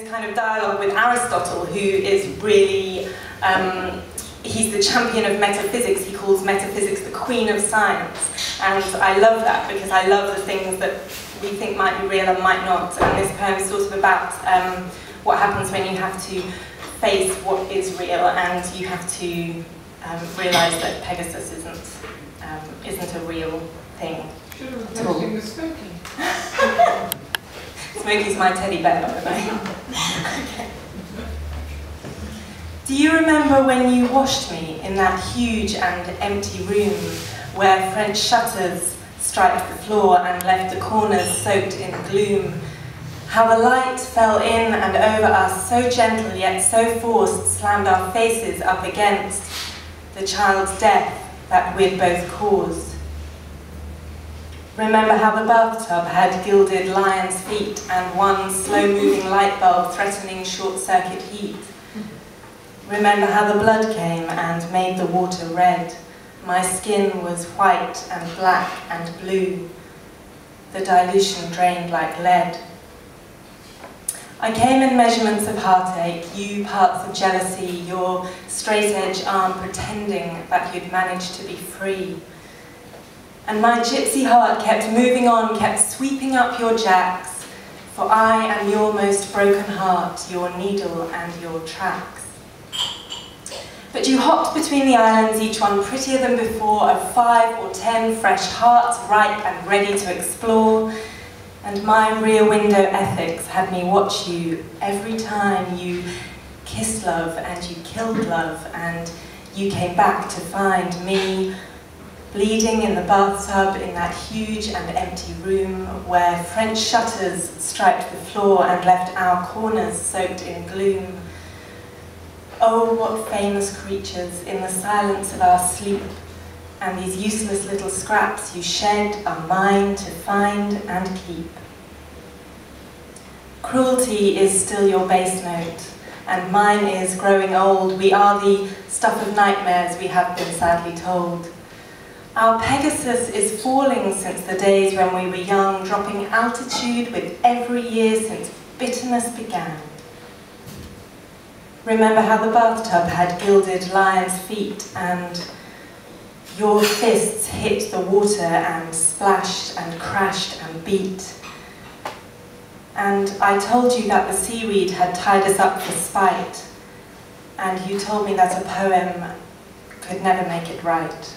kind of dialogue with Aristotle, who is really, he's the champion of metaphysics. He calls metaphysics the queen of science. And I love that, because I love the things that we think might be real and might not. And this poem is sort of about what happens when you have to face what is real, and you have to realise that Pegasus isn't a real thing. Should have replaced him with Smokey. Smokey's my teddy bear, by the way. Okay. Do you remember when you washed me in that huge and empty room where French shutters striped the floor and left the corners soaked in gloom? How the light fell in and over us, so gentle yet so forced, slammed our faces up against the child's death that we'd both caused. Remember how the bathtub had gilded lion's feet and one slow-moving light bulb threatening short-circuit heat. Remember how the blood came and made the water red. My skin was white and black and blue. The dilution drained like lead. I came in measurements of heartache, you parts of jealousy, your straight-edge arm pretending that you'd managed to be free. And my gypsy heart kept moving on, kept sweeping up your jacks, for I am your most broken heart, your needle and your tracks. But you hopped between the islands, each one prettier than before, of 5 or 10 fresh hearts ripe and ready to explore. And my rear window ethics had me watch you every time you kissed love and you killed love, and you came back to find me bleeding in the bathtub in that huge and empty room where French shutters striped the floor and left our corners soaked in gloom. Oh, what famous creatures in the silence of our sleep, and these useless little scraps you shed are mine to find and keep. Cruelty is still your bass note, and mine is growing old. We are the stuff of nightmares, we have been sadly told. Our Pegasus is falling since the days when we were young, dropping altitude with every year since bitterness began. Remember how the bathtub had gilded lion's feet, and your fists hit the water and splashed and crashed and beat. And I told you that the seaweed had tied us up for spite, and you told me that a poem could never make it right.